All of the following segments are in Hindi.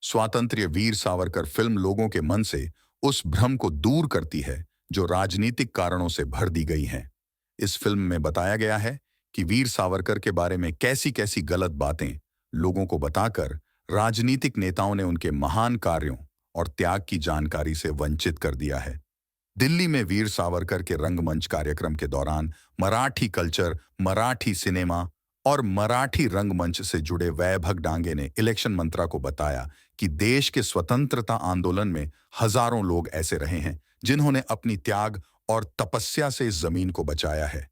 स्वातंत्र्य वीर सावरकर फिल्म लोगों के मन से उस भ्रम को दूर करती है जो राजनीतिक कारणों से भर दी गई हैं। इस फिल्म में बताया गया है कि वीर सावरकर के बारे में कैसी कैसी गलत बातें लोगों को बताकर राजनीतिक नेताओं ने उनके महान कार्यों और त्याग की जानकारी से वंचित कर दिया है। दिल्ली में वीर सावरकर के रंगमंच कार्यक्रम के दौरान मराठी कल्चर, मराठी सिनेमा और मराठी रंगमंच से जुड़े वैभव डांगे ने इलेक्शन मंत्रा को बताया कि देश के स्वतंत्रता आंदोलन में हजारों लोग ऐसे रहे हैं जिन्होंने अपनी त्याग और तपस्या से इस जमीन को बचाया है।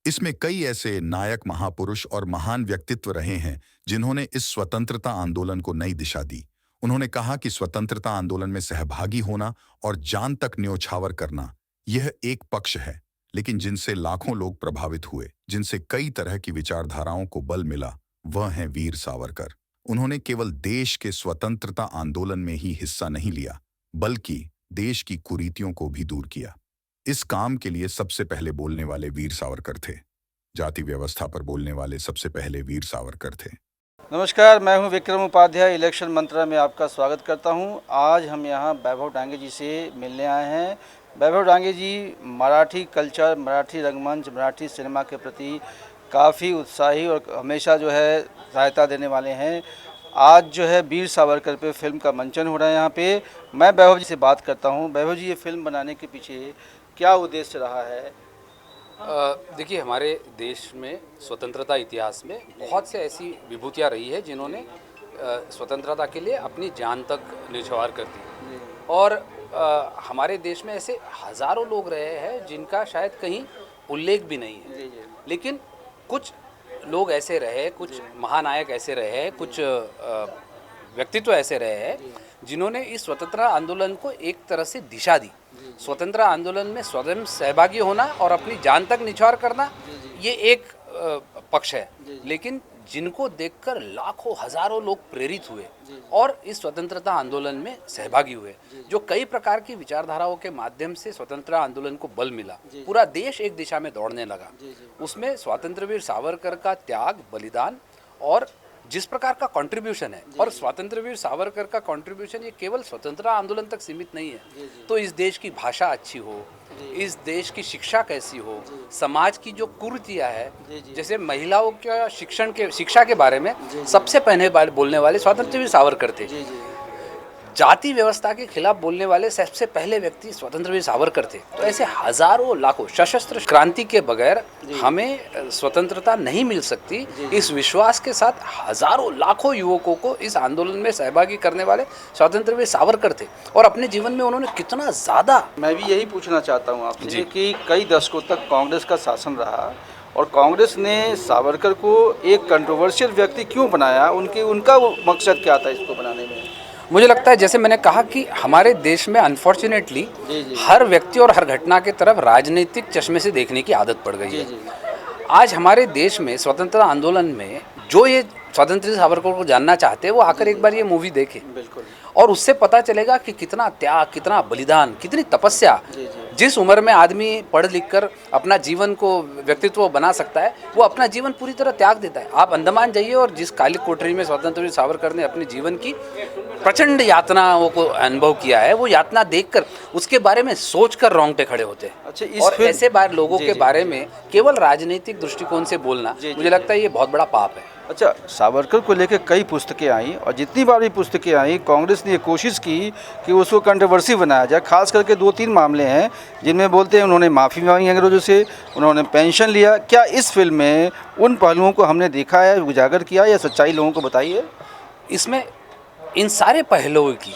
इसमें कई ऐसे नायक, महापुरुष और महान व्यक्तित्व रहे हैं जिन्होंने इस स्वतंत्रता आंदोलन को नई दिशा दी। उन्होंने कहा कि स्वतंत्रता आंदोलन में सहभागी होना और जान तक न्योछावर करना यह एक पक्ष है, लेकिन जिनसे लाखों लोग प्रभावित हुए, जिनसे कई तरह की विचारधाराओं को बल मिला, वह हैं वीर सावरकर। उन्होंने केवल देश के स्वतंत्रता आंदोलन में ही हिस्सा नहीं लिया, बल्कि देश की कुरीतियों को भी दूर किया। इस काम के लिए सबसे पहले बोलने वाले वीर सावरकर थे। जाति व्यवस्था पर बोलने वाले सबसे पहले वीर सावरकर थे। नमस्कार, मैं हूं विक्रम उपाध्याय। इलेक्शन मंत्रा में आपका स्वागत करता हूं। आज हम यहां वैभव डांगे जी से मिलने आए हैं। वैभव डांगे जी मराठी कल्चर, मराठी रंगमंच, मराठी सिनेमा के प्रति काफ़ी उत्साही और हमेशा जो है सहायता देने वाले हैं। आज जो है वीर सावरकर पे फिल्म का मंचन हो रहा है यहाँ पे। मैं वैभव जी से बात करता हूँ। वैभव जी, ये फिल्म बनाने के पीछे क्या उद्देश्य रहा है? देखिए, हमारे देश में स्वतंत्रता इतिहास में बहुत से ऐसी विभूतियाँ रही है जिन्होंने स्वतंत्रता के लिए अपनी जान तक न्यौछावर कर दी। और हमारे देश में ऐसे हज़ारों लोग रहे हैं जिनका शायद कहीं उल्लेख भी नहीं है। लेकिन कुछ लोग ऐसे रहे, कुछ महानायक ऐसे रहे, कुछ व्यक्तित्व ऐसे रहे हैं जिन्होंने इस स्वतंत्रता आंदोलन को एक तरह से दिशा दी। स्वतंत्रता आंदोलन में स्वयं सहभागी होना और अपनी जान तक निछावर करना, ये एक पक्ष है, लेकिन जिनको देखकर लाखों हजारों लोग प्रेरित हुए और इस स्वतंत्रता आंदोलन में सहभागी हुए, जो कई प्रकार की विचारधाराओं के माध्यम से स्वतंत्रता आंदोलन को बल मिला, पूरा देश एक दिशा में दौड़ने लगा। उसमें स्वातंत्र्यवीर सावरकर का त्याग, बलिदान और जिस प्रकार का कंट्रीब्यूशन है, और स्वातंत्र्यवीर सावरकर का कंट्रीब्यूशन ये केवल स्वतंत्रता आंदोलन तक सीमित नहीं है। तो इस देश की भाषा अच्छी हो, इस देश की शिक्षा कैसी हो, समाज की जो कुरीतियां है, जैसे महिलाओं के शिक्षा के बारे में सबसे पहले बोलने वाले स्वातंत्र्यवीर सावरकर थे। जाति व्यवस्था के खिलाफ बोलने वाले सबसे पहले व्यक्ति स्वतंत्रवीर सावरकर थे। तो ऐसे हजारों लाखों सशस्त्र क्रांति के बगैर हमें स्वतंत्रता नहीं मिल सकती, इस विश्वास के साथ हजारों लाखों युवकों को इस आंदोलन में सहभागी करने वाले स्वतंत्रवीर सावरकर थे। और अपने जीवन में उन्होंने कितना ज़्यादा, मैं भी यही पूछना चाहता हूँ आपसे कि कई दशकों तक कांग्रेस का शासन रहा और कांग्रेस ने सावरकर को एक कंट्रोवर्शियल व्यक्ति क्यों बनाया? उनका मकसद क्या था इसको बनाने में? मुझे लगता है, जैसे मैंने कहा कि हमारे देश में अनफॉर्चुनेटली हर व्यक्ति और हर घटना की तरफ राजनीतिक चश्मे से देखने की आदत पड़ गई है। आज हमारे देश में स्वतंत्रता आंदोलन में जो ये स्वतंत्र सावरकर को जानना चाहते हैं, वो आकर एक बार ये मूवी देखें, और उससे पता चलेगा कि कितना त्याग, कितना बलिदान, कितनी तपस्या जिस उम्र में आदमी पढ़ लिख कर अपना जीवन को, व्यक्तित्व बना सकता है, वो अपना जीवन पूरी तरह त्याग देता है। आप अंडमान जाइए और जिस काली कोठरी में स्वतंत्रवीर सावरकर ने अपने जीवन की प्रचंड यातनाओं को अनुभव किया है, वो यातना देखकर, उसके बारे में सोचकर रोंगटे खड़े होते हैं। अच्छा, और ऐसे लोगों के बारे में केवल राजनीतिक दृष्टिकोण से बोलना, मुझे लगता है ये बहुत बड़ा पाप है। अच्छा, सावरकर को लेकर कई पुस्तकें आई और जितनी बार भी पुस्तकें आई, कांग्रेस ने ये कोशिश की कि उसको कंट्रोवर्सी बनाया जाए। खास करके 2-3 मामले हैं जिनमें बोलते हैं उन्होंने माफ़ी मांगी अंग्रेजों से, उन्होंने पेंशन लिया। क्या इस फिल्म में उन पहलुओं को हमने देखा है, उजागर किया, या सच्चाई लोगों को बताई है? इसमें इन सारे पहलुओं की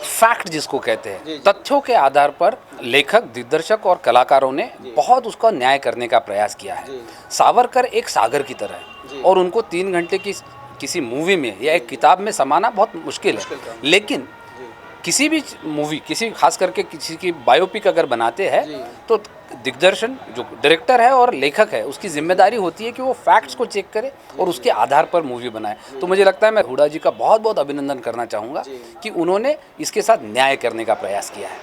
फैक्ट जिसको कहते हैं, तथ्यों के आधार पर लेखक, दिग्दर्शक और कलाकारों ने बहुत उसका न्याय करने का प्रयास किया है। सावरकर एक सागर की तरह है और उनको 3 घंटे की किसी मूवी में या एक किताब में समाना बहुत मुश्किल है। लेकिन किसी भी मूवी, किसी खास करके किसी की बायोपिक अगर बनाते हैं, तो दिग्दर्शन जो डायरेक्टर है और लेखक है, उसकी जिम्मेदारी होती है कि वो फैक्ट्स को चेक करे और उसके आधार पर मूवी बनाए। तो मुझे लगता है मैं हुडा जी का बहुत बहुत अभिनंदन करना चाहूँगा कि उन्होंने इसके साथ न्याय करने का प्रयास किया है।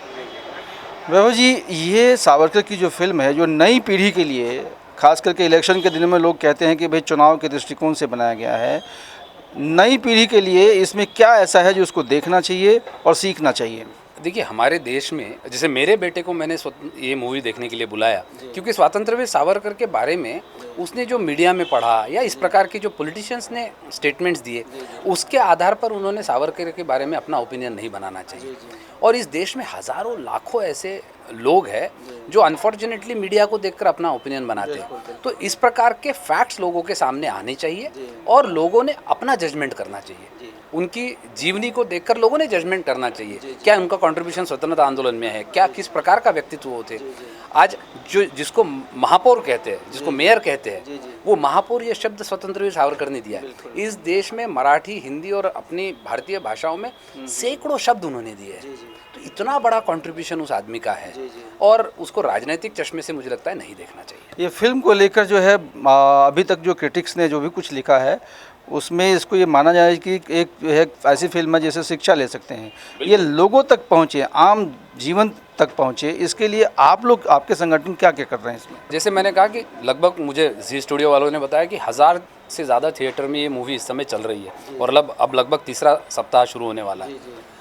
वैभव जी, ये सावरकर की जो फिल्म है, जो नई पीढ़ी के लिए, खास करके इलेक्शन के दिनों में लोग कहते हैं कि भाई चुनाव के दृष्टिकोण से बनाया गया है, नई पीढ़ी के लिए इसमें क्या ऐसा है जो उसको देखना चाहिए और सीखना चाहिए? देखिए हमारे देश में जैसे मेरे बेटे को मैंने ये मूवी देखने के लिए बुलाया क्योंकि स्वतंत्रवीर सावरकर के बारे में उसने जो मीडिया में पढ़ा या इस प्रकार के जो पॉलिटिशियंस ने स्टेटमेंट्स दिए उसके आधार पर उन्होंने सावरकर के बारे में अपना ओपिनियन नहीं बनाना चाहिए। और इस देश में हज़ारों लाखों ऐसे लोग हैं जो अनफॉर्चुनेटली मीडिया को देखकर अपना ओपिनियन बनाते हैं। तो इस प्रकार के फैक्ट्स लोगों के सामने आने चाहिए और लोगों ने अपना जजमेंट करना चाहिए। उनकी जीवनी को देखकर लोगों ने जजमेंट करना चाहिए, क्या उनका कंट्रीब्यूशन स्वतंत्रता आंदोलन में है, क्या किस प्रकार का व्यक्तित्व वो थे। आज जो जिसको महापौर कहते हैं, जिसको मेयर कहते हैं, वो महापौर ये शब्द स्वतंत्रवीर सावरकर ने दिया है। इस देश में मराठी, हिंदी और अपनी भारतीय भाषाओं में सैकड़ों शब्द उन्होंने दिए हैं। तो इतना बड़ा कंट्रीब्यूशन उस आदमी का है और उसको राजनीतिक चश्मे से मुझे लगता है नहीं देखना चाहिए। ये फिल्म को लेकर जो है अभी तक जो क्रिटिक्स ने जो भी कुछ लिखा है उसमें इसको ये माना जाए कि एक ऐसी फिल्म है जैसे शिक्षा ले सकते हैं, ये लोगों तक पहुँचे, आम जीवन तक पहुँचे। इसके लिए आप लोग, आपके संगठन क्या क्या कर रहे हैं इसमें? जैसे मैंने कहा कि लगभग मुझे जी स्टूडियो वालों ने बताया कि 1000 से ज़्यादा थिएटर में ये मूवी इस समय चल रही है और अब लगभग तीसरा सप्ताह शुरू होने वाला है।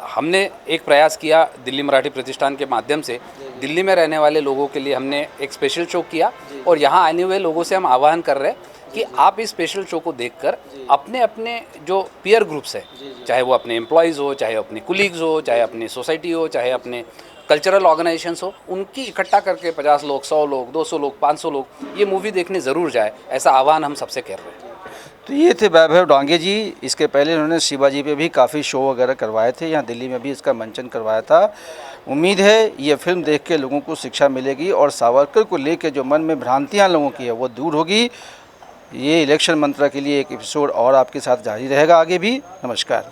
हमने एक प्रयास किया दिल्ली मराठी प्रतिष्ठान के माध्यम से, दिल्ली में रहने वाले लोगों के लिए हमने एक स्पेशल शो किया और यहाँ आने हुए लोगों से हम आह्वान कर रहे हैं कि आप इस स्पेशल शो को देखकर अपने अपने जो पीयर ग्रुप्स है, चाहे वो अपने एम्प्लॉयज़ हो, चाहे अपने कुलीग्स हो, चाहे अपनी सोसाइटी हो, चाहे अपने कल्चरल ऑर्गेनाइजेशंस हो, उनकी इकट्ठा करके 50 लोग, 100 लोग, 200 लोग, 500 लोग ये मूवी देखने ज़रूर जाए, ऐसा आह्वान हम सबसे कर रहे हैं। तो ये थे वैभव डांगे जी। इसके पहले उन्होंने शिवाजी पे भी काफ़ी शो वगैरह करवाए थे, यहाँ दिल्ली में भी इसका मंचन करवाया था। उम्मीद है ये फिल्म देख के लोगों को शिक्षा मिलेगी और सावरकर को लेकर जो मन में भ्रांतियाँ लोगों की है वो दूर होगी। ये इलेक्शन मंत्रा के लिए एक एपिसोड और आपके साथ जारी रहेगा आगे भी। नमस्कार।